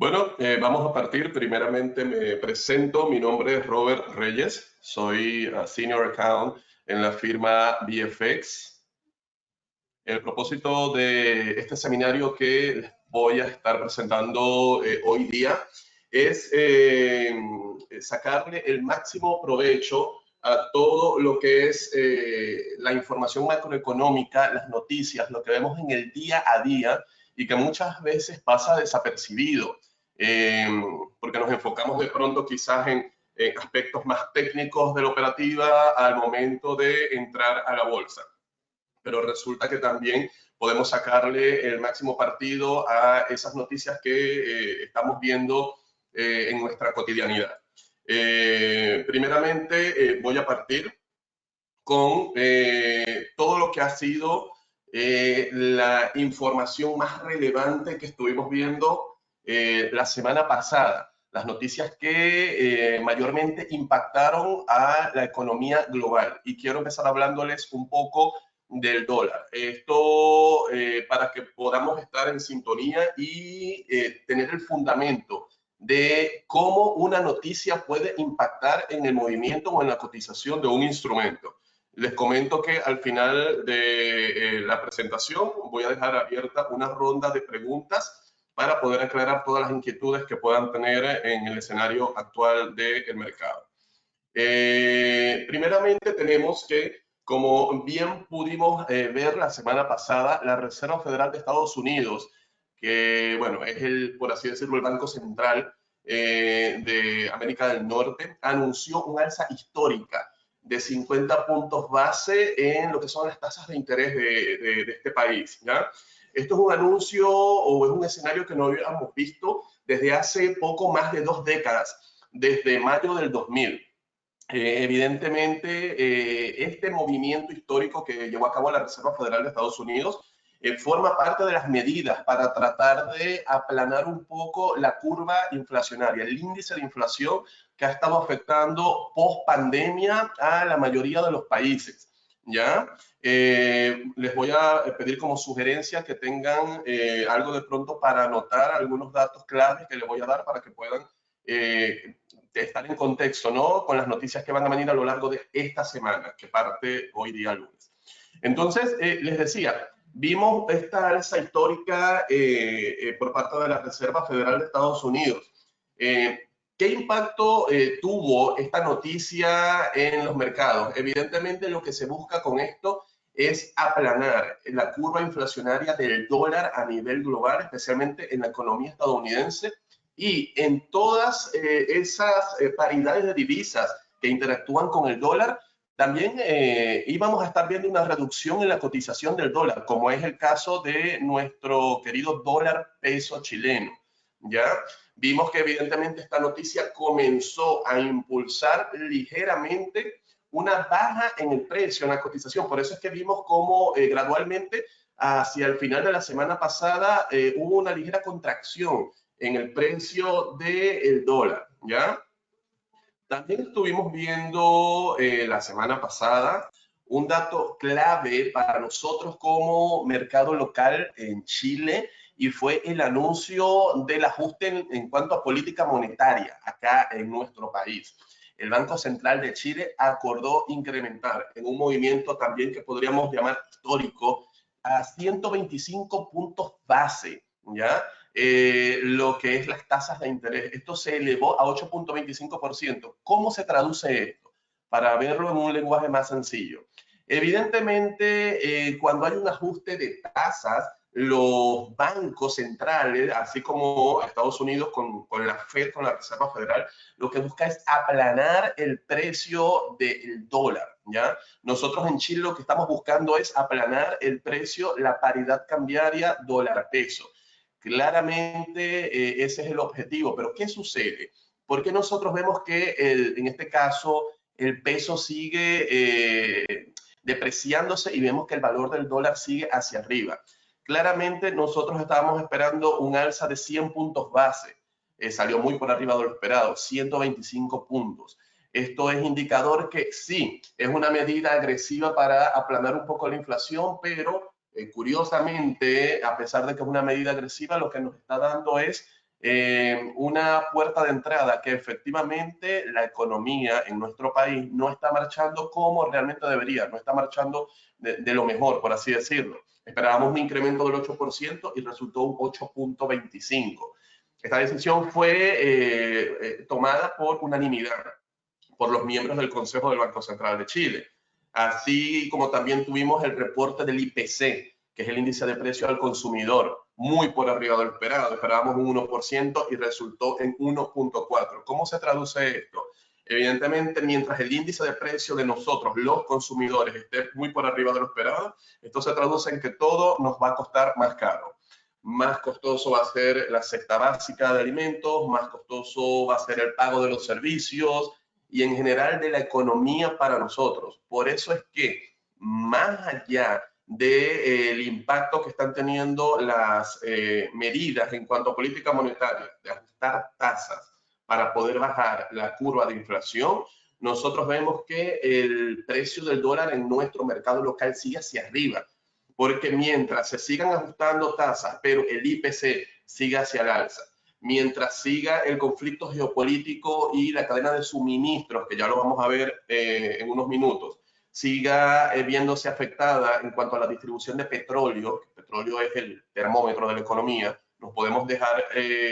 Bueno, vamos a partir. Primeramente me presento. Mi nombre es Robert Reyes. Soy Senior Account en la firma VFX. El propósito de este seminario que les voy a estar presentando hoy día es sacarle el máximo provecho a todo lo que es la información macroeconómica, las noticias, lo que vemos en el día a día y que muchas veces pasa desapercibido, porque nos enfocamos de pronto quizás en aspectos más técnicos de la operativa al momento de entrar a la bolsa, pero resulta que también podemos sacarle el máximo partido a esas noticias que estamos viendo en nuestra cotidianidad. Primeramente, voy a partir con todo lo que ha sido la información más relevante que estuvimos viendo la semana pasada, las noticias que mayormente impactaron a la economía global. Y quiero empezar hablándoles un poco del dólar. Esto para que podamos estar en sintonía y tener el fundamento de cómo una noticia puede impactar en el movimiento o en la cotización de un instrumento. Les comento que al final de la presentación voy a dejar abierta una ronda de preguntas para poder aclarar todas las inquietudes que puedan tener en el escenario actual del mercado. Primeramente tenemos que, como bien pudimos ver la semana pasada, la Reserva Federal de Estados Unidos, que bueno, es por así decirlo, el Banco Central de América del Norte, anunció un alza histórica de 50 puntos base en lo que son las tasas de interés de este país, ¿ya? Esto es un anuncio o es un escenario que no habíamos visto desde hace poco más de 2 décadas, desde mayo del 2000. Evidentemente, este movimiento histórico que llevó a cabo la Reserva Federal de Estados Unidos forma parte de las medidas para tratar de aplanar un poco la curva inflacionaria, el índice de inflación que ha estado afectando post pandemia a la mayoría de los países. ¿Ya? Les voy a pedir como sugerencia que tengan algo de pronto para anotar algunos datos claves que les voy a dar para que puedan estar en contexto, ¿no? Con las noticias que van a venir a lo largo de esta semana, que parte hoy día lunes. Entonces, les decía, vimos esta alza histórica por parte de la Reserva Federal de Estados Unidos. ¿Qué impacto tuvo esta noticia en los mercados? Evidentemente, lo que se busca con esto es aplanar la curva inflacionaria del dólar a nivel global, especialmente en la economía estadounidense y en todas esas paridades de divisas que interactúan con el dólar. También íbamos a estar viendo una reducción en la cotización del dólar, como es el caso de nuestro querido dólar peso chileno, ¿ya? Vimos que evidentemente esta noticia comenzó a impulsar ligeramente una baja en el precio, en la cotización. Por eso es que vimos cómo gradualmente hacia el final de la semana pasada hubo una ligera contracción en el precio del dólar, ¿ya? También estuvimos viendo la semana pasada un dato clave para nosotros como mercado local en Chile y fue el anuncio del ajuste en cuanto a política monetaria acá en nuestro país. El Banco Central de Chile acordó incrementar en un movimiento también que podríamos llamar histórico a 125 puntos base, ¿ya? Lo que es las tasas de interés. Esto se elevó a 8.25%. ¿Cómo se traduce esto? Para verlo en un lenguaje más sencillo. Evidentemente, cuando hay un ajuste de tasas, los bancos centrales, así como Estados Unidos con la Fed, con la Reserva Federal, lo que busca es aplanar el precio del dólar, ¿ya? Nosotros en Chile lo que estamos buscando es aplanar el precio, la paridad cambiaria dólar-peso. Claramente ese es el objetivo, pero ¿qué sucede? ¿Por qué nosotros vemos que en este caso el peso sigue depreciándose y vemos que el valor del dólar sigue hacia arriba? Claramente nosotros estábamos esperando un alza de 100 puntos base, salió muy por arriba de lo esperado, 125 puntos. Esto es indicador que sí, es una medida agresiva para aplanar un poco la inflación, pero curiosamente, a pesar de que es una medida agresiva, lo que nos está dando es una puerta de entrada que efectivamente la economía en nuestro país no está marchando como realmente debería, no está marchando de lo mejor, por así decirlo. Esperábamos un incremento del 8% y resultó un 8.25%. Esta decisión fue tomada por unanimidad por los miembros del Consejo del Banco Central de Chile, así como también tuvimos el reporte del IPC, que es el índice de precio al consumidor, muy por arriba de lo esperado. Esperábamos un 1% y resultó en 1.4%. ¿Cómo se traduce esto? Evidentemente, mientras el índice de precio de nosotros, los consumidores, esté muy por arriba de lo esperado, esto se traduce en que todo nos va a costar más caro. Más costoso va a ser la cesta básica de alimentos, más costoso va a ser el pago de los servicios y en general de la economía para nosotros. Por eso es que, más allá del impacto que están teniendo las medidas en cuanto a política monetaria, de ajustar tasas para poder bajar la curva de inflación, nosotros vemos que el precio del dólar en nuestro mercado local sigue hacia arriba, porque mientras se sigan ajustando tasas, pero el IPC siga hacia el alza, mientras siga el conflicto geopolítico y la cadena de suministros, que ya lo vamos a ver en unos minutos, siga viéndose afectada en cuanto a la distribución de petróleo, que el petróleo es el termómetro de la economía, nos podemos dejar,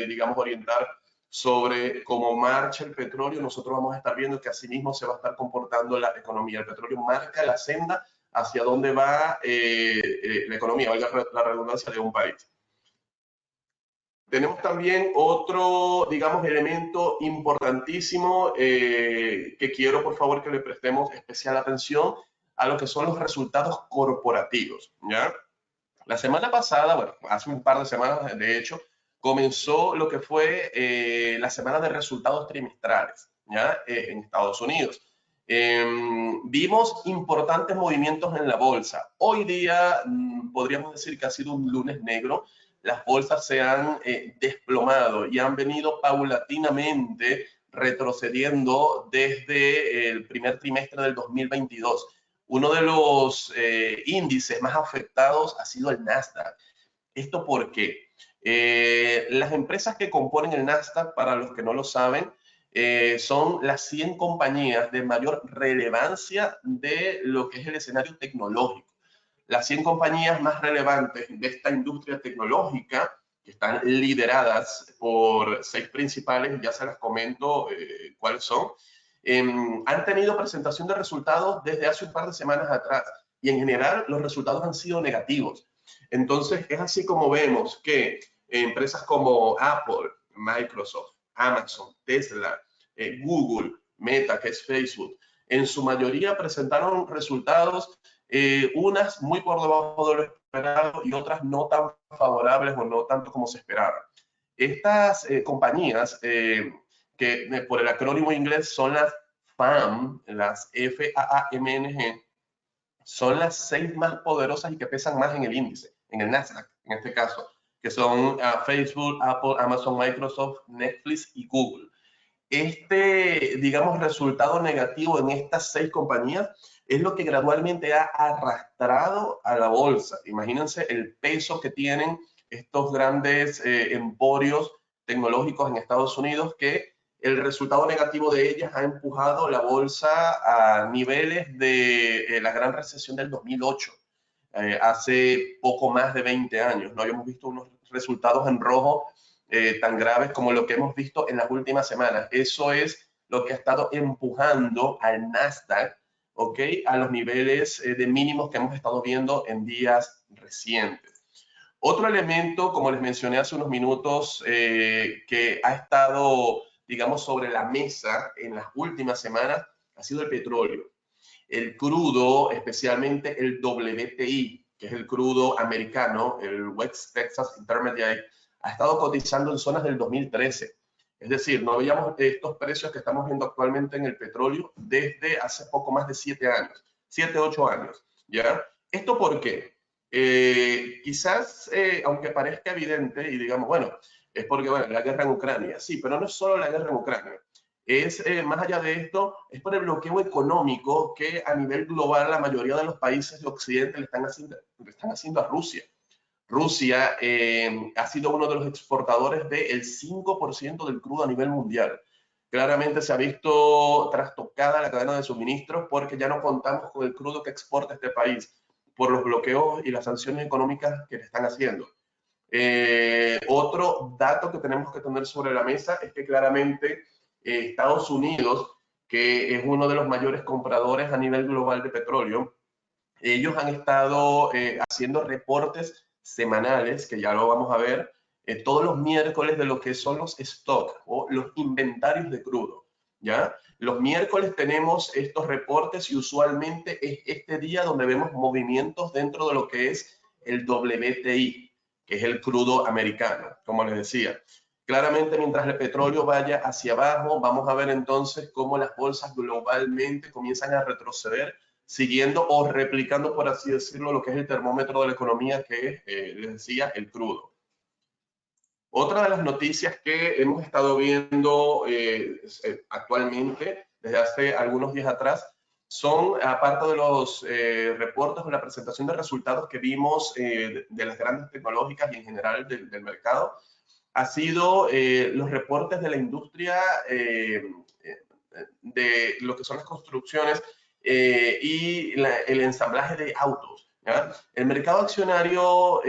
digamos, orientar sobre cómo marcha el petróleo, nosotros vamos a estar viendo que así mismo se va a estar comportando la economía. El petróleo marca la senda hacia dónde va la economía, valga la redundancia, de un país. Tenemos también otro, digamos, elemento importantísimo que quiero, por favor, que le prestemos especial atención a lo que son los resultados corporativos, ¿ya? La semana pasada, bueno, hace un par de semanas, de hecho, comenzó lo que fue la semana de resultados trimestrales, ¿ya? En Estados Unidos. Vimos importantes movimientos en la bolsa. Hoy día podríamos decir que ha sido un lunes negro. Las bolsas se han desplomado y han venido paulatinamente retrocediendo desde el primer trimestre del 2022. Uno de los índices más afectados ha sido el Nasdaq. ¿Esto por qué? Las empresas que componen el Nasdaq, para los que no lo saben, son las 100 compañías de mayor relevancia de lo que es el escenario tecnológico. Las 100 compañías más relevantes de esta industria tecnológica, que están lideradas por 6 principales, ya se las comento cuáles son, han tenido presentación de resultados desde hace un par de semanas atrás y en general los resultados han sido negativos. Entonces es así como vemos que empresas como Apple, Microsoft, Amazon, Tesla, Google, Meta, que es Facebook, en su mayoría presentaron resultados, unas muy por debajo de lo esperado y otras no tan favorables o no tanto como se esperaba. Estas compañías, que por el acrónimo inglés son las FAANG, las FAAMNG, son las 6 más poderosas y que pesan más en el índice, en el Nasdaq, en este caso, que son Facebook, Apple, Amazon, Microsoft, Netflix y Google. Este, digamos, resultado negativo en estas 6 compañías es lo que gradualmente ha arrastrado a la bolsa. Imagínense el peso que tienen estos grandes emporios tecnológicos en Estados Unidos, que el resultado negativo de ellas ha empujado la bolsa a niveles de la gran recesión del 2008, hace poco más de 20 años. No habíamos visto unos resultados en rojo tan graves como lo que hemos visto en las últimas semanas. Eso es lo que ha estado empujando al Nasdaq, ¿ok?, a los niveles de mínimos que hemos estado viendo en días recientes. Otro elemento, como les mencioné hace unos minutos, que ha estado, digamos, sobre la mesa en las últimas semanas, ha sido el petróleo. El crudo, especialmente el WTI, que es el crudo americano, el West Texas Intermediate, ha estado cotizando en zonas del 2013. Es decir, no veíamos estos precios que estamos viendo actualmente en el petróleo desde hace poco más de 7 años, 7, 8 años, ¿ya? ¿Esto por qué? Quizás, aunque parezca evidente y digamos, bueno, es porque, bueno, la guerra en Ucrania, sí, pero no es solo la guerra en Ucrania. Es, más allá de esto, es por el bloqueo económico que a nivel global la mayoría de los países de Occidente le están haciendo a Rusia. Rusia ha sido uno de los exportadores del 5% del crudo a nivel mundial. Claramente se ha visto trastocada la cadena de suministros porque ya no contamos con el crudo que exporta este país por los bloqueos y las sanciones económicas que le están haciendo. Otro dato que tenemos que tener sobre la mesa es que claramente Estados Unidos, que es uno de los mayores compradores a nivel global de petróleo, ellos han estado haciendo reportes semanales, que ya lo vamos a ver, todos los miércoles de lo que son los stocks o los inventarios de crudo, ¿ya? Los miércoles tenemos estos reportes y usualmente es este día donde vemos movimientos dentro de lo que es el WTI, que es el crudo americano, como les decía. Claramente, mientras el petróleo vaya hacia abajo, vamos a ver entonces cómo las bolsas globalmente comienzan a retroceder, siguiendo o replicando, por así decirlo, lo que es el termómetro de la economía, que es, les decía, el crudo. Otra de las noticias que hemos estado viendo actualmente, desde hace algunos días atrás, son, aparte de los reportes o la presentación de resultados que vimos de las grandes tecnológicas y en general del mercado, ha sido los reportes de la industria de lo que son las construcciones y el ensamblaje de autos, ¿ya? El mercado accionario,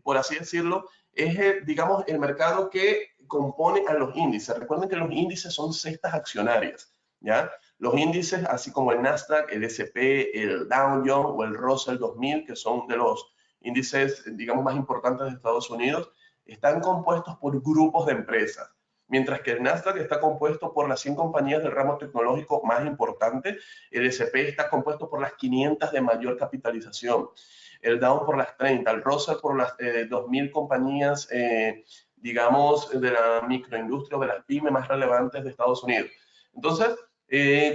por así decirlo, es, digamos, el mercado que compone a los índices. Recuerden que los índices son cestas accionarias, ¿ya? Los índices, así como el Nasdaq, el S&P, el Dow Jones o el Russell 2000, que son de los índices, digamos, más importantes de Estados Unidos, están compuestos por grupos de empresas. Mientras que el Nasdaq está compuesto por las 100 compañías del ramo tecnológico más importante, el S&P está compuesto por las 500 de mayor capitalización, el Dow por las 30, el Russell por las 2.000 compañías, digamos, de la microindustria o de las pymes más relevantes de Estados Unidos. Entonces,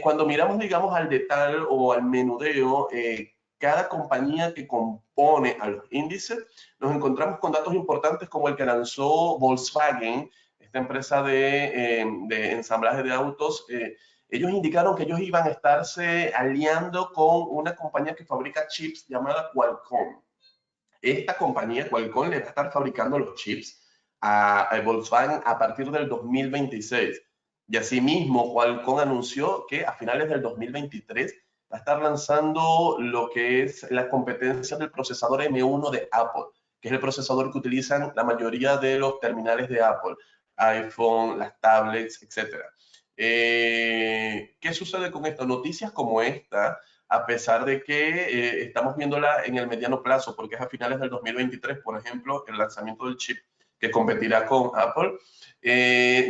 cuando miramos, digamos, al detalle o al menudeo, cada compañía que compone a los índices, nos encontramos con datos importantes como el que lanzó Volkswagen, esta empresa de ensamblaje de autos. Ellos indicaron que ellos iban a estarse aliando con una compañía que fabrica chips llamada Qualcomm. Esta compañía, Qualcomm, le va a estar fabricando los chips a Volkswagen a partir del 2026. Y asimismo, Qualcomm anunció que a finales del 2023 va a estar lanzando lo que es la competencia del procesador M1 de Apple, que es el procesador que utilizan la mayoría de los terminales de Apple, iPhone, las tablets, etc. ¿Qué sucede con esto? Noticias como esta, a pesar de que estamos viéndola en el mediano plazo, porque es a finales del 2023, por ejemplo, el lanzamiento del chip que competirá con Apple,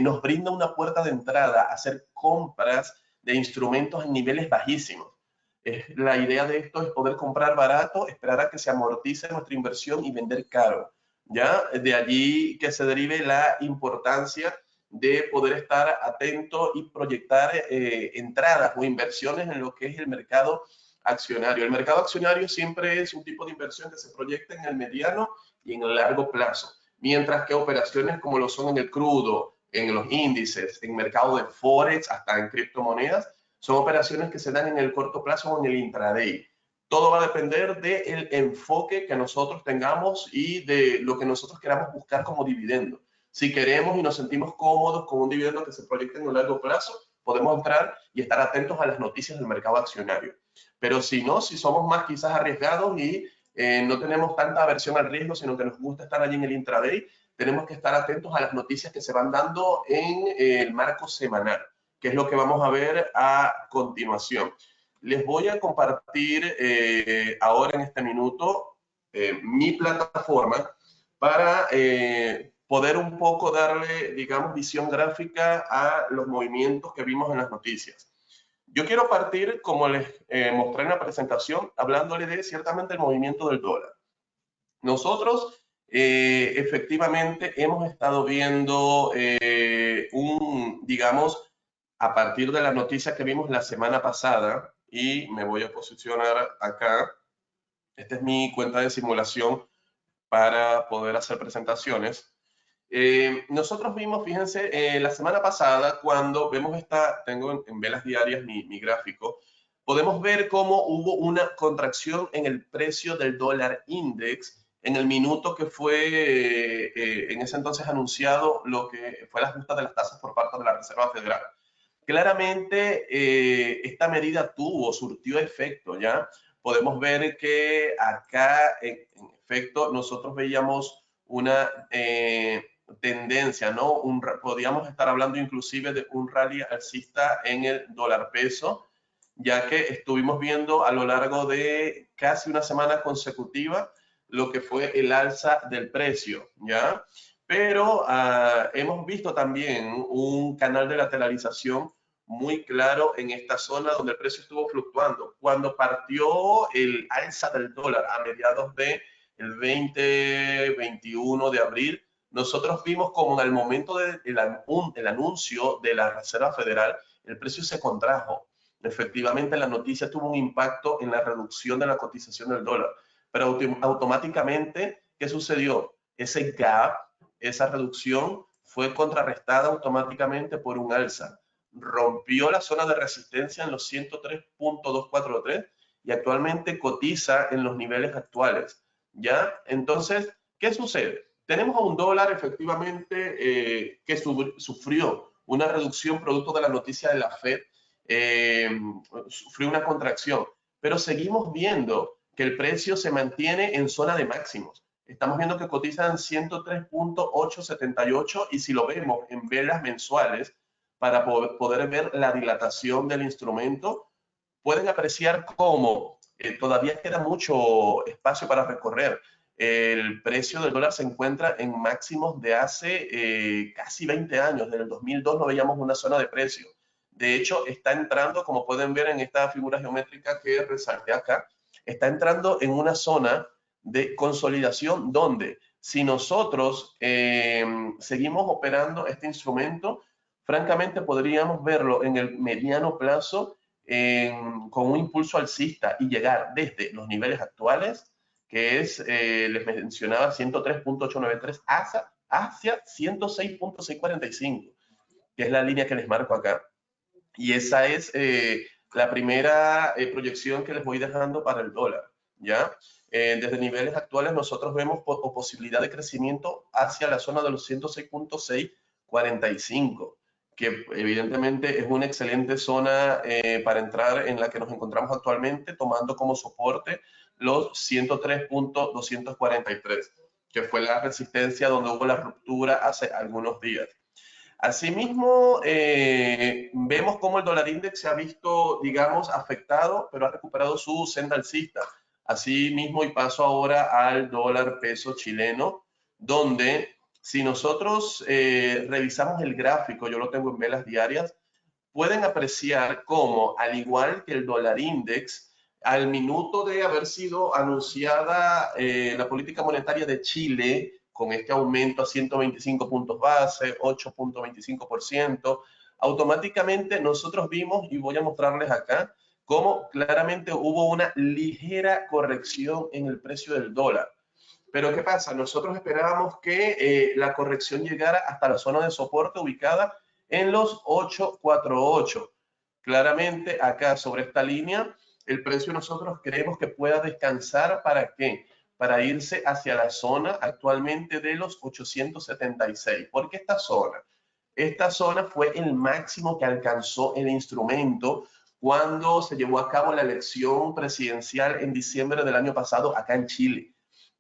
nos brinda una puerta de entrada a hacer compras de instrumentos en niveles bajísimos. La idea de esto es poder comprar barato, esperar a que se amortice nuestra inversión y vender caro. ¿Ya? De allí que se derive la importancia de poder estar atento y proyectar entradas o inversiones en lo que es el mercado accionario. El mercado accionario siempre es un tipo de inversión que se proyecta en el mediano y en el largo plazo, mientras que operaciones como lo son en el crudo, en los índices, en mercado de forex, hasta en criptomonedas, son operaciones que se dan en el corto plazo o en el intraday. Todo va a depender del enfoque que nosotros tengamos y de lo que nosotros queramos buscar como dividendo. Si queremos y nos sentimos cómodos con un dividendo que se proyecte en un largo plazo, podemos entrar y estar atentos a las noticias del mercado accionario. Pero si no, si somos más quizás arriesgados y no tenemos tanta aversión al riesgo, sino que nos gusta estar allí en el intraday, tenemos que estar atentos a las noticias que se van dando en el marco semanal, que es lo que vamos a ver a continuación. Les voy a compartir ahora en este minuto mi plataforma para poder un poco darle, digamos, visión gráfica a los movimientos que vimos en las noticias. Yo quiero partir, como les mostré en la presentación, hablándole de ciertamente el movimiento del dólar. Nosotros efectivamente hemos estado viendo digamos, a partir de la noticia que vimos la semana pasada, y me voy a posicionar acá. Esta es mi cuenta de simulación para poder hacer presentaciones. Nosotros vimos, fíjense, la semana pasada, cuando vemos tengo en velas diarias mi gráfico, podemos ver cómo hubo una contracción en el precio del dólar index en el minuto que fue en ese entonces anunciado lo que fue el ajuste de las tasas por parte de la Reserva Federal. Claramente, esta medida surtió efecto, ¿ya? Podemos ver que acá, en efecto, nosotros veíamos una tendencia, ¿no? Podríamos estar hablando inclusive de un rally alcista en el dólar peso, ya que estuvimos viendo a lo largo de casi una semana consecutiva lo que fue el alza del precio, ¿ya? Pero hemos visto también un canal de lateralización muy claro en esta zona donde el precio estuvo fluctuando. Cuando partió el alza del dólar a mediados del 20-21 de abril, nosotros vimos como en el momento del anuncio de la Reserva Federal, el precio se contrajo. Efectivamente, la noticia tuvo un impacto en la reducción de la cotización del dólar, pero automáticamente, ¿qué sucedió? Ese gap, esa reducción, fue contrarrestada automáticamente por un alza. Rompió la zona de resistencia en los 103.243 y actualmente cotiza en los niveles actuales, ¿ya? Entonces, ¿qué sucede? Tenemos a un dólar efectivamente que sufrió una reducción producto de la noticia de la FED, sufrió una contracción, pero seguimos viendo que el precio se mantiene en zona de máximos. Estamos viendo que cotizan 103.878 y si lo vemos en velas mensuales, para poder ver la dilatación del instrumento, pueden apreciar cómo todavía queda mucho espacio para recorrer. El precio del dólar se encuentra en máximos de hace casi 20 años. Desde el 2002 no veíamos una zona de precio. De hecho, está entrando, como pueden ver en esta figura geométrica que resalté acá, está entrando en una zona de consolidación donde si nosotros seguimos operando este instrumento, francamente podríamos verlo en el mediano plazo con un impulso alcista y llegar desde los niveles actuales, que es, les mencionaba, 103.893 hacia 106.645, que es la línea que les marco acá. Y esa es la primera proyección que les voy dejando para el dólar, ¿ya? Desde niveles actuales nosotros vemos posibilidad de crecimiento hacia la zona de los 106.645, que evidentemente es una excelente zona para entrar, en la que nos encontramos actualmente, tomando como soporte los 103.243, que fue la resistencia donde hubo la ruptura hace algunos días. Asimismo, vemos cómo el dólar index se ha visto, digamos, afectado, pero ha recuperado su senda alcista. Asimismo, y paso ahora al dólar peso chileno, donde si nosotros revisamos el gráfico, yo lo tengo en velas diarias, pueden apreciar cómo, al igual que el dólar index, al minuto de haber sido anunciada la política monetaria de Chile, con este aumento a 125 puntos base, 8.25%, automáticamente nosotros vimos, y voy a mostrarles acá, cómo claramente hubo una ligera corrección en el precio del dólar. Pero ¿qué pasa? Nosotros esperábamos que la corrección llegara hasta la zona de soporte ubicada en los 848. Claramente acá sobre esta línea, el precio nosotros creemos que pueda descansar. ¿Para qué? Para irse hacia la zona actualmente de los 876. ¿Por qué esta zona? Esta zona fue el máximo que alcanzó el instrumento cuando se llevó a cabo la elección presidencial en diciembre del año pasado acá en Chile.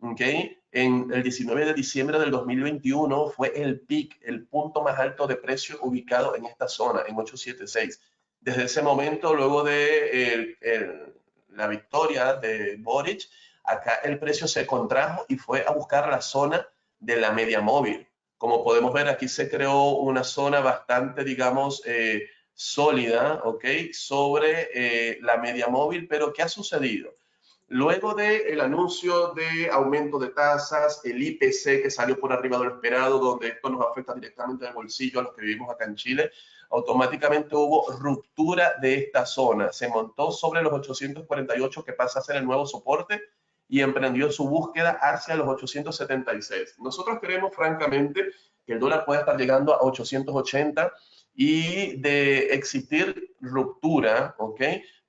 ¿Okay? En el 19 de diciembre del 2021 fue el pic, el punto más alto de precio ubicado en esta zona, en 876. Desde ese momento, luego de la victoria de Boric, acá el precio se contrajo y fue a buscar la zona de la media móvil. Como podemos ver, aquí se creó una zona bastante, digamos, sólida, ¿ok? Sobre la media móvil, pero ¿qué ha sucedido? Luego del anuncio de aumento de tasas, el IPC que salió por arriba de lo esperado, donde esto nos afecta directamente al bolsillo a los que vivimos acá en Chile, automáticamente hubo ruptura de esta zona. Se montó sobre los 848, que pasa a ser el nuevo soporte, y emprendió su búsqueda hacia los 876. Nosotros creemos, francamente, que el dólar puede estar llegando a 880 y de existir ruptura, ¿ok?,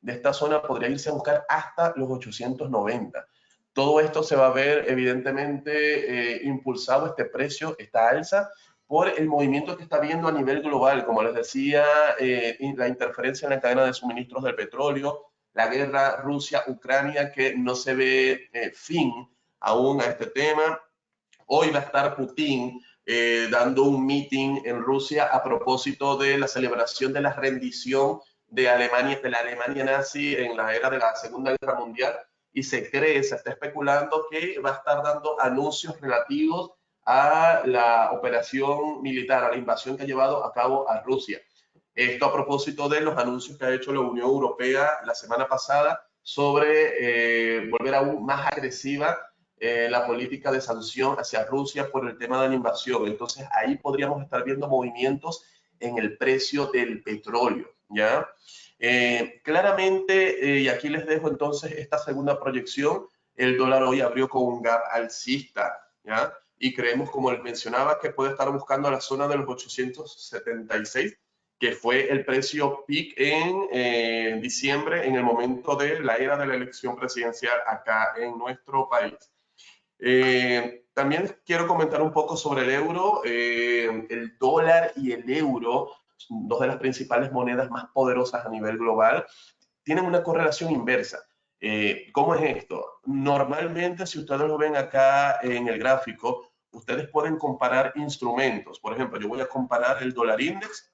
de esta zona podría irse a buscar hasta los 890. Todo esto se va a ver evidentemente impulsado, este precio, esta alza, por el movimiento que está habiendo a nivel global, como les decía, la interferencia en la cadena de suministros del petróleo, la guerra Rusia-Ucrania, que no se ve fin aún a este tema. Hoy va a estar Putin dando un meeting en Rusia a propósito de la celebración de la rendición de Alemania, de la Alemania nazi en la era de la Segunda Guerra Mundial, y se cree, se está especulando que va a estar dando anuncios relativos a la operación militar, a la invasión que ha llevado a cabo a Rusia. Esto a propósito de los anuncios que ha hecho la Unión Europea la semana pasada sobre volver aún más agresiva la política de sanción hacia Rusia por el tema de la invasión. Entonces ahí podríamos estar viendo movimientos en el precio del petróleo, ¿ya? Claramente, y aquí les dejo entonces esta segunda proyección, el dólar hoy abrió con un gap alcista, ¿ya? Y creemos, como les mencionaba, que puede estar buscando la zona de los 876, que fue el precio peak en diciembre, en el momento de la era de la elección presidencial acá en nuestro país. También quiero comentar un poco sobre el euro. El dólar y el euro, dos de las principales monedas más poderosas a nivel global, tienen una correlación inversa. ¿Cómo es esto? Normalmente, si ustedes lo ven acá en el gráfico, ustedes pueden comparar instrumentos. Por ejemplo, yo voy a comparar el dólar index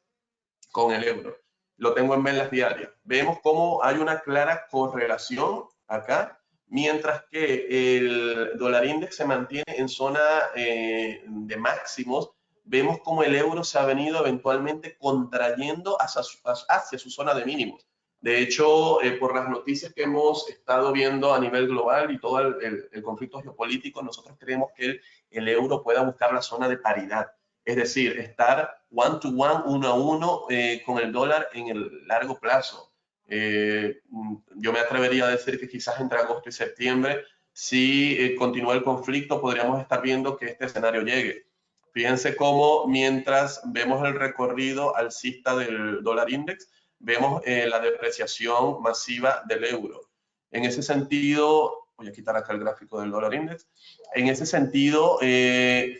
con el euro. Lo tengo en velas diarias. Vemos cómo hay una clara correlación acá, mientras que el dólar index se mantiene en zona de máximos. Vemos cómo el euro se ha venido eventualmente contrayendo hacia su zona de mínimos. De hecho, por las noticias que hemos estado viendo a nivel global y todo el conflicto geopolítico, nosotros creemos que el euro pueda buscar la zona de paridad. Es decir, estar one to one, uno a uno con el dólar en el largo plazo. Yo me atrevería a decir que quizás entre agosto y septiembre, si continúa el conflicto, podríamos estar viendo que este escenario llegue. Fíjense cómo mientras vemos el recorrido alcista del dólar index, vemos la depreciación masiva del euro. En ese sentido, voy a quitar acá el gráfico del dólar index. En ese sentido,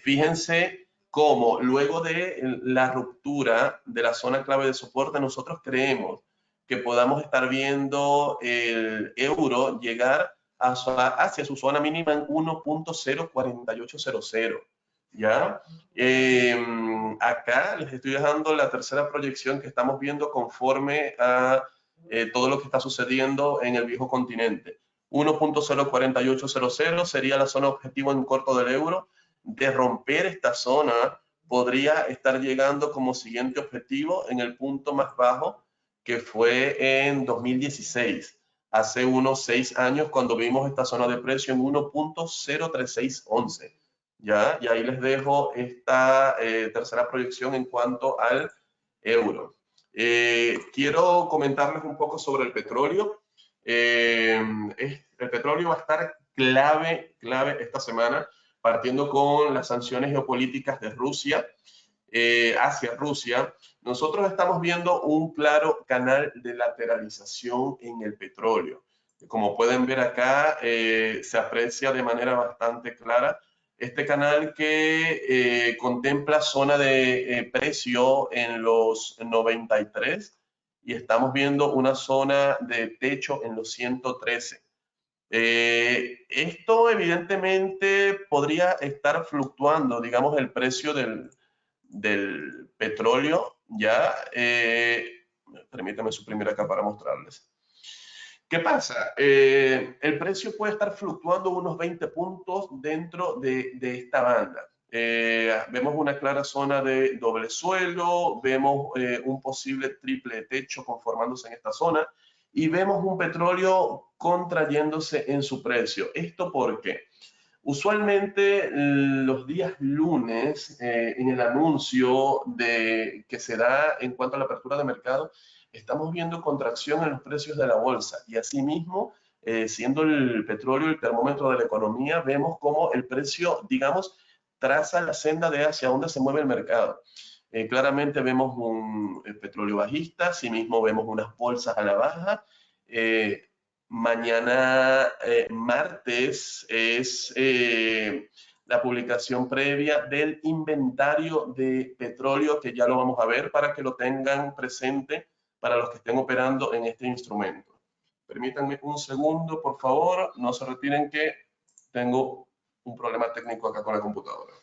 fíjense cómo luego de la ruptura de la zona clave de soporte, nosotros creemos que podamos estar viendo el euro llegar hacia su zona mínima en 1.04800. ¿Ya? Acá les estoy dejando la tercera proyección que estamos viendo conforme a todo lo que está sucediendo en el viejo continente. 1.04800 sería la zona objetivo en corto del euro. De romper esta zona, podría estar llegando como siguiente objetivo en el punto más bajo, que fue en 2016, hace unos 6 años, cuando vimos esta zona de precio en 1.03611. ¿Ya? Y ahí les dejo esta tercera proyección en cuanto al euro. Quiero comentarles un poco sobre el petróleo. El petróleo va a estar clave esta semana, partiendo con las sanciones geopolíticas de Rusia hacia Rusia. Nosotros estamos viendo un claro canal de lateralización en el petróleo. Como pueden ver acá, se aprecia de manera bastante clara este canal que contempla zona de precio en los 93 y estamos viendo una zona de techo en los 113. Esto evidentemente podría estar fluctuando, digamos, el precio del petróleo, ya. Permítame suprimir acá para mostrarles. ¿Qué pasa? El precio puede estar fluctuando unos 20 puntos dentro de esta banda. Vemos una clara zona de doble suelo, vemos un posible triple techo conformándose en esta zona y vemos un petróleo contrayéndose en su precio. ¿Esto por qué? Usualmente los días lunes, en el anuncio que se da en cuanto a la apertura de mercado, estamos viendo contracción en los precios de la bolsa y asimismo, siendo el petróleo el termómetro de la economía, vemos cómo el precio, digamos, traza la senda de hacia dónde se mueve el mercado. Claramente vemos un petróleo bajista, asimismo vemos unas bolsas a la baja, Mañana, martes, es la publicación previa del inventario de petróleo, que ya lo vamos a ver para que lo tengan presente para los que estén operando en este instrumento. Permítanme un segundo, por favor, no se retiren que tengo un problema técnico acá con la computadora.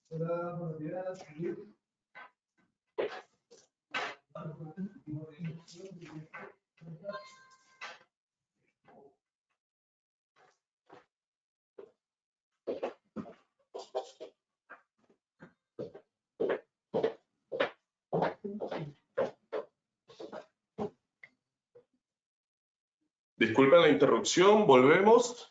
Hola, buenos días. Disculpen la interrupción, volvemos.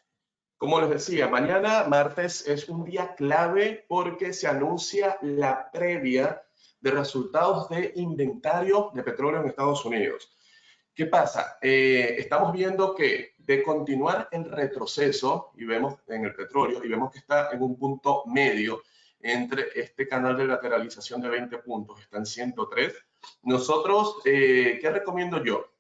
Como les decía, mañana martes es un día clave porque se anuncia la previa de resultados de inventario de petróleo en Estados Unidos. ¿Qué pasa? Estamos viendo que de continuar el retroceso, y vemos en el petróleo, y vemos que está en un punto medio entre este canal de lateralización de 20 puntos, está en 103. Nosotros, ¿qué recomiendo yo?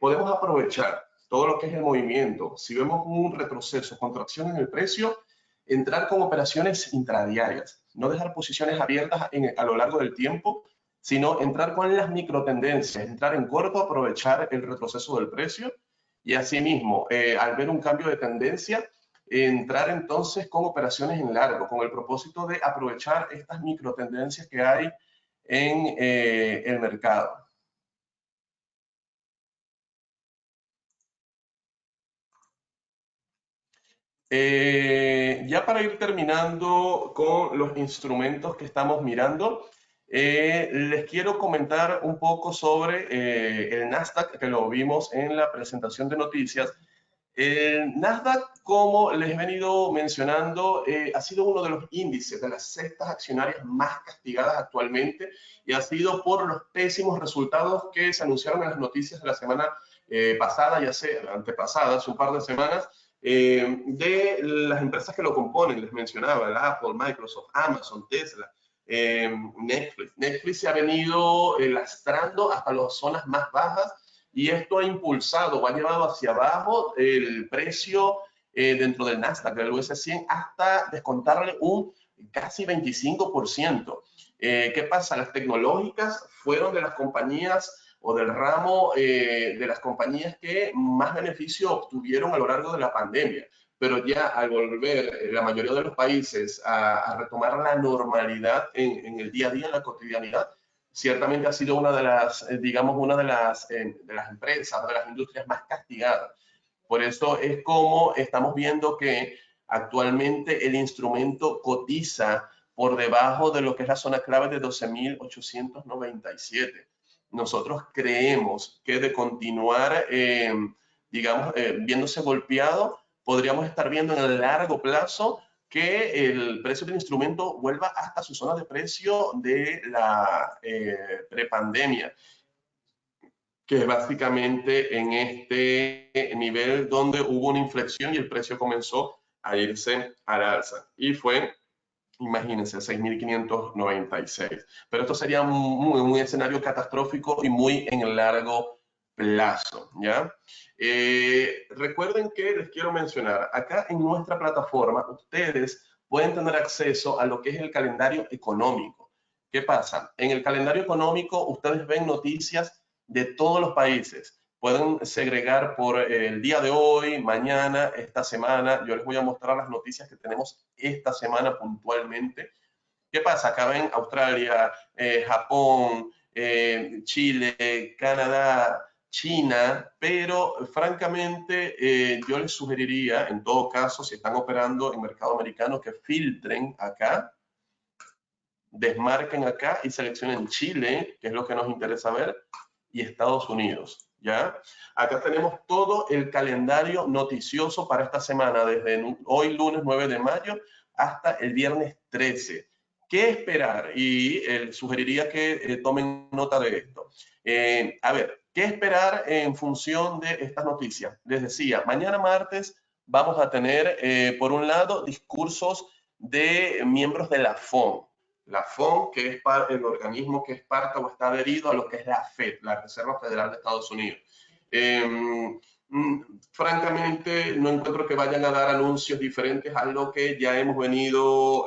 Podemos aprovechar todo lo que es el movimiento. Si vemos un retroceso, contracción en el precio, entrar con operaciones intradiarias, no dejar posiciones abiertas a lo largo del tiempo, sino entrar con las microtendencias, entrar en corto, aprovechar el retroceso del precio y asimismo, al ver un cambio de tendencia, entrar entonces con operaciones en largo, con el propósito de aprovechar estas microtendencias que hay en el mercado. Ya para ir terminando con los instrumentos que estamos mirando, les quiero comentar un poco sobre el Nasdaq, que lo vimos en la presentación de noticias. El Nasdaq, como les he venido mencionando, ha sido uno de los índices de las cestas accionarias más castigadas actualmente y ha sido por los pésimos resultados que se anunciaron en las noticias de la semana pasada, ya sea antepasada, hace un par de semanas, de las empresas que lo componen. Les mencionaba el Apple, Microsoft, Amazon, Tesla, Netflix. Netflix se ha venido lastrando hasta las zonas más bajas y esto ha impulsado o ha llevado hacia abajo el precio dentro del Nasdaq, del US 100, hasta descontarle un casi 25%. ¿Qué pasa? Las tecnológicas fueron de las compañías o del ramo de las compañías que más beneficio obtuvieron a lo largo de la pandemia. Pero ya al volver la mayoría de los países a retomar la normalidad en el día a día, en la cotidianidad, ciertamente ha sido una de las, digamos, una de las empresas, de las industrias más castigadas. Por eso es como estamos viendo que actualmente el instrumento cotiza por debajo de lo que es la zona clave de 12.897. Nosotros creemos que de continuar, digamos, viéndose golpeado, podríamos estar viendo en el largo plazo que el precio del instrumento vuelva hasta su zona de precio de la prepandemia, que es básicamente en este nivel donde hubo una inflexión y el precio comenzó a irse al alza. Y fue, imagínense, 6.596. Pero esto sería un escenario catastrófico y muy en el largo plazo, ¿ya? Recuerden que les quiero mencionar, acá en nuestra plataforma, ustedes pueden tener acceso a lo que es el calendario económico. ¿Qué pasa? En el calendario económico, ustedes ven noticias de todos los países. Pueden segregar por el día de hoy, mañana, esta semana. Yo les voy a mostrar las noticias que tenemos esta semana puntualmente. ¿Qué pasa? Acá ven Australia, Japón, Chile, Canadá, China, pero francamente yo les sugeriría, en todo caso, si están operando en mercado americano, que filtren acá, desmarquen acá y seleccionen Chile, que es lo que nos interesa ver, y Estados Unidos, ¿ya? Acá tenemos todo el calendario noticioso para esta semana, desde hoy lunes 9 de mayo hasta el viernes 13. ¿Qué esperar? Y sugeriría que tomen nota de esto. A ver, ¿qué esperar en función de estas noticias? Les decía, mañana martes vamos a tener, por un lado, discursos de miembros de la FOM. La FOM, que es el organismo que es parte o está adherido a lo que es la FED, la Reserva Federal de Estados Unidos. Francamente, no encuentro que vayan a dar anuncios diferentes a lo que ya hemos venido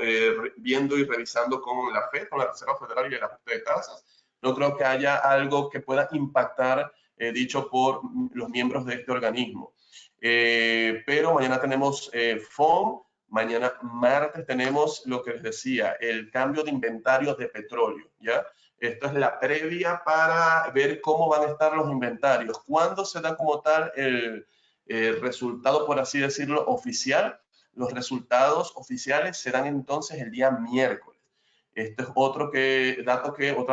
viendo y revisando con la FED, con la Reserva Federal y el ajuste de tasas. No creo que haya algo que pueda impactar dicho por los miembros de este organismo. Pero mañana tenemos FOM, mañana martes tenemos lo que les decía, el cambio de inventarios de petróleo, ¿ya? Esto es la previa para ver cómo van a estar los inventarios. ¿Cuándo se da como tal el resultado, por así decirlo, oficial? Los resultados oficiales se dan entonces el día miércoles. Esto es otra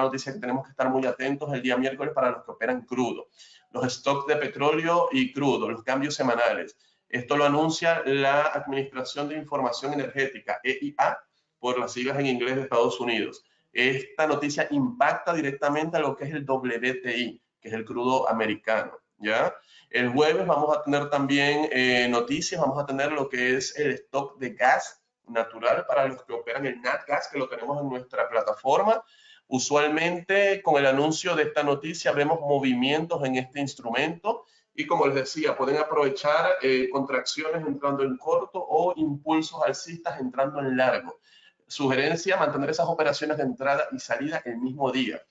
noticia que tenemos que estar muy atentos el día miércoles para los que operan crudo. Los stocks de petróleo y crudo, los cambios semanales. Esto lo anuncia la Administración de Información Energética, EIA, por las siglas en inglés de Estados Unidos. Esta noticia impacta directamente a lo que es el WTI, que es el crudo americano, ¿ya? El jueves vamos a tener también noticias, vamos a tener lo que es el stock de gas natural para los que operan el NatGas, que lo tenemos en nuestra plataforma. Usualmente con el anuncio de esta noticia vemos movimientos en este instrumento y como les decía, pueden aprovechar contracciones entrando en corto o impulsos alcistas entrando en largo. Sugerencia, mantener esas operaciones de entrada y salida el mismo día.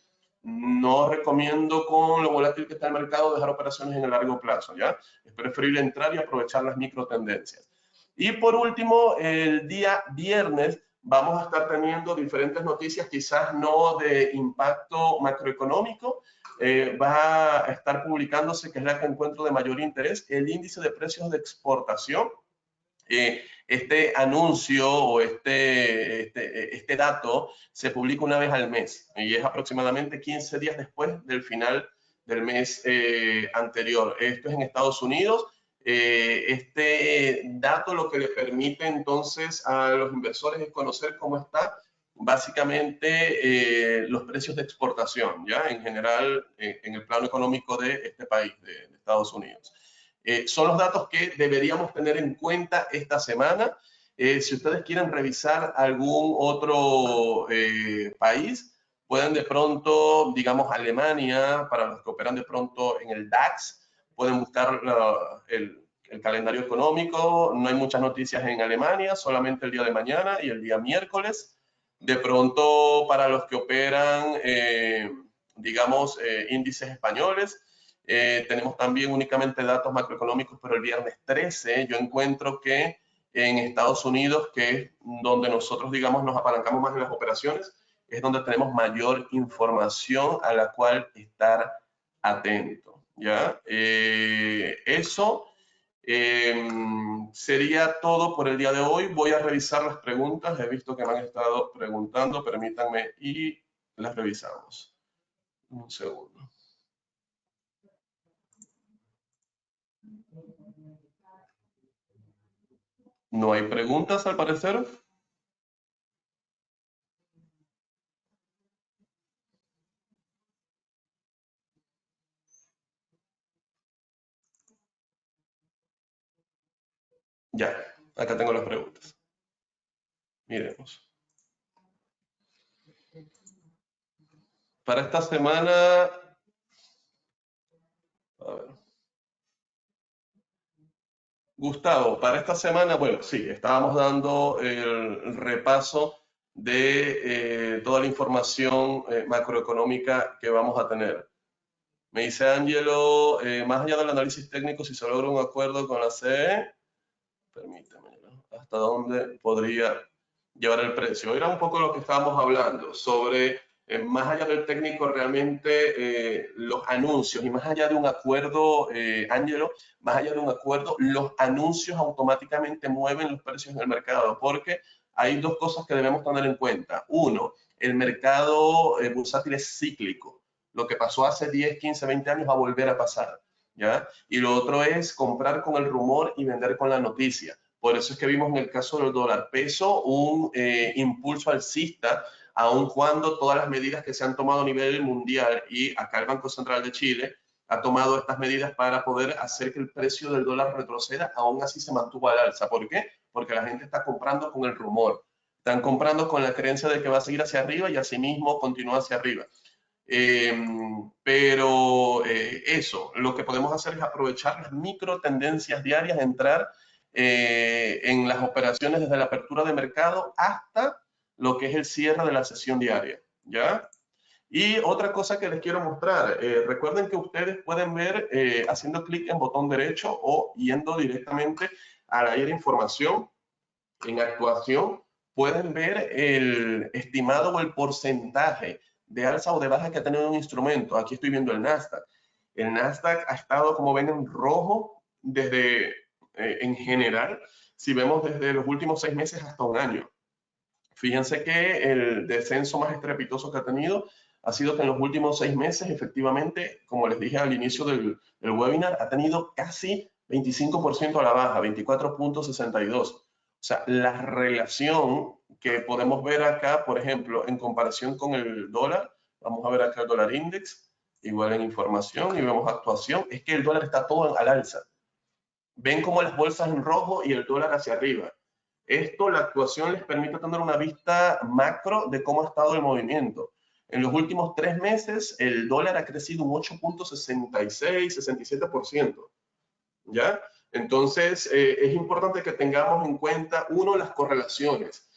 No recomiendo con lo volátil que está el mercado dejar operaciones en el largo plazo, ¿ya? Es preferible entrar y aprovechar las micro tendencias. Y por último, el día viernes vamos a estar teniendo diferentes noticias, quizás no de impacto macroeconómico. Va a estar publicándose, que es la que encuentro de mayor interés, el índice de precios de exportación. Este anuncio o este dato se publica una vez al mes y es aproximadamente 15 días después del final del mes anterior. Esto es en Estados Unidos. Este dato lo que le permite entonces a los inversores es conocer cómo está básicamente los precios de exportación, ya en general en el plano económico de este país, de Estados Unidos. Son los datos que deberíamos tener en cuenta esta semana. Si ustedes quieren revisar algún otro país, pueden de pronto, digamos, Alemania, para los que operan de pronto en el DAX, pueden buscar el calendario económico. No hay muchas noticias en Alemania, solamente el día de mañana y el día miércoles. De pronto, para los que operan, digamos, índices españoles, tenemos también únicamente datos macroeconómicos, pero el viernes 13 yo encuentro que en Estados Unidos, que es donde nosotros, digamos, nos apalancamos más en las operaciones, es donde tenemos mayor información a la cual estar atento, ¿ya? Eso sería todo por el día de hoy. Voy a revisar las preguntas. He visto que me han estado preguntando, permítanme y las revisamos. Un segundo. ¿No hay preguntas al parecer? Ya, acá tengo las preguntas. Miremos. Para esta semana, a ver. Gustavo, para esta semana, bueno, sí, estábamos dando el repaso de toda la información macroeconómica que vamos a tener. Me dice Ángelo, más allá del análisis técnico, si se logra un acuerdo con la CE, permítame, ¿no? ¿Hasta dónde podría llevar el precio? Era un poco lo que estábamos hablando sobre, más allá del técnico, realmente los anuncios y más allá de un acuerdo, Ángelo, más allá de un acuerdo, los anuncios automáticamente mueven los precios en el mercado, porque hay dos cosas que debemos tener en cuenta. Uno, el mercado bursátil es cíclico. Lo que pasó hace 10, 15, 20 años va a volver a pasar, ¿ya? Y lo otro es comprar con el rumor y vender con la noticia. Por eso es que vimos en el caso del dólar peso un impulso alcista, aun cuando todas las medidas que se han tomado a nivel mundial, y acá el Banco Central de Chile ha tomado estas medidas para poder hacer que el precio del dólar retroceda, aún así se mantuvo al alza. ¿Por qué? Porque la gente está comprando con el rumor. Están comprando con la creencia de que va a seguir hacia arriba y asimismo continúa hacia arriba. Eso, lo que podemos hacer es aprovechar las micro tendencias diarias, entrar en las operaciones desde la apertura de mercado hasta lo que es el cierre de la sesión diaria, ¿ya? Y otra cosa que les quiero mostrar, recuerden que ustedes pueden ver haciendo clic en botón derecho o yendo directamente a la área de información, en actuación, pueden ver el estimado o el porcentaje de alza o de baja que ha tenido un instrumento. Aquí estoy viendo el Nasdaq. El Nasdaq ha estado, como ven, en rojo desde, en general, si vemos desde los últimos 6 meses hasta un año. Fíjense que el descenso más estrepitoso que ha tenido ha sido que en los últimos 6 meses, efectivamente, como les dije al inicio del webinar, ha tenido casi 25% a la baja, 24.62. O sea, la relación que podemos ver acá, por ejemplo, en comparación con el dólar, vamos a ver acá el dólar index, igual en información y vemos actuación, es que el dólar está todo al alza. Ven como las bolsas en rojo y el dólar hacia arriba. Esto, la actuación les permite tener una vista macro de cómo ha estado el movimiento. En los últimos 3 meses, el dólar ha crecido un 8.66, 67%. ¿Ya? Entonces, es importante que tengamos en cuenta, uno, las correlaciones.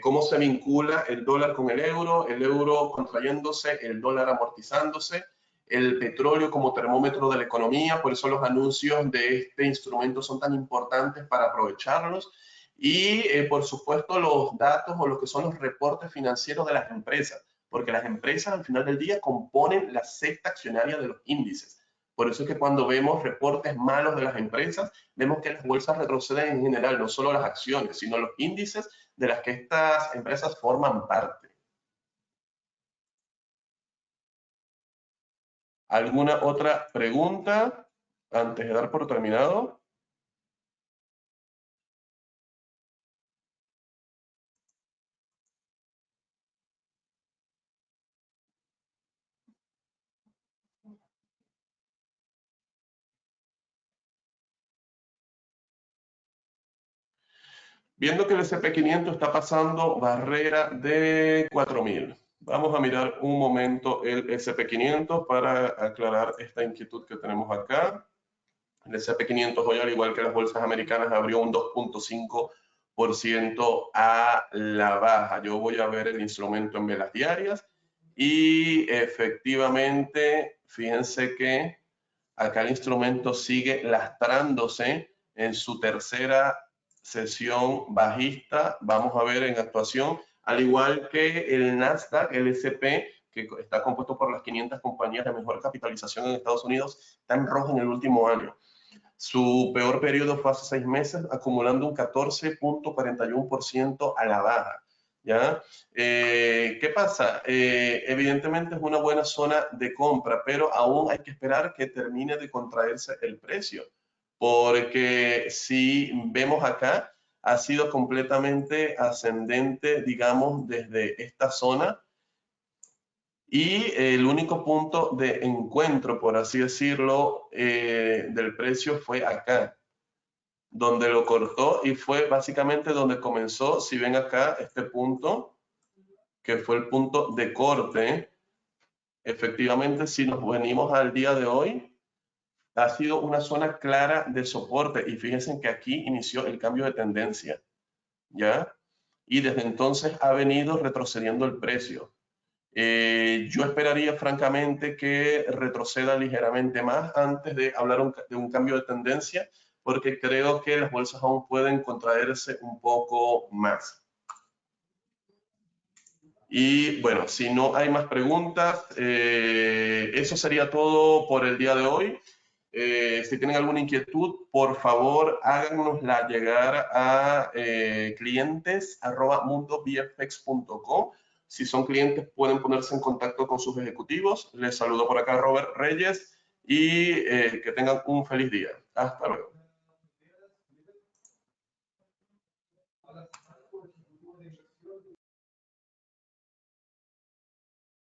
Cómo se vincula el dólar con el euro contrayéndose, el dólar amortizándose, el petróleo como termómetro de la economía, por eso los anuncios de este instrumento son tan importantes para aprovecharlos. Y, por supuesto, los datos o lo que son los reportes financieros de las empresas, porque las empresas al final del día componen la cesta accionaria de los índices. Por eso es que cuando vemos reportes malos de las empresas, vemos que las bolsas retroceden en general, no solo las acciones, sino los índices de las que estas empresas forman parte. ¿Alguna otra pregunta antes de dar por terminado? Viendo que el SP500 está pasando barrera de 4.000. Vamos a mirar un momento el SP500 para aclarar esta inquietud que tenemos acá. El SP500 hoy, al igual que las bolsas americanas, abrió un 2.5% a la baja. Yo voy a ver el instrumento en velas diarias y efectivamente, fíjense que acá el instrumento sigue lastrándose en su tercera sesión bajista. Vamos a ver en actuación, al igual que el Nasdaq, el S&P, que está compuesto por las 500 compañías de mejor capitalización en Estados Unidos, está en rojo en el último año. Su peor periodo fue hace 6 meses, acumulando un 14.41% a la baja. ¿Ya? ¿Qué pasa? Evidentemente es una buena zona de compra, pero aún hay que esperar que termine de contraerse el precio, porque si vemos acá, ha sido completamente ascendente, digamos, desde esta zona, y el único punto de encuentro, por así decirlo, del precio fue acá, donde lo cortó y fue básicamente donde comenzó. Si ven acá este punto, que fue el punto de corte, efectivamente, si nos venimos al día de hoy, ha sido una zona clara de soporte y fíjense que aquí inició el cambio de tendencia, ¿ya? Y desde entonces ha venido retrocediendo el precio. Yo esperaría francamente que retroceda ligeramente más antes de hablar de un cambio de tendencia, porque creo que las bolsas aún pueden contraerse un poco más. Y bueno, si no hay más preguntas, eso sería todo por el día de hoy. Si tienen alguna inquietud, por favor háganosla llegar a clientes@mundobfx.com. Si son clientes, pueden ponerse en contacto con sus ejecutivos. Les saludo por acá Robert Reyes y que tengan un feliz día. Hasta luego.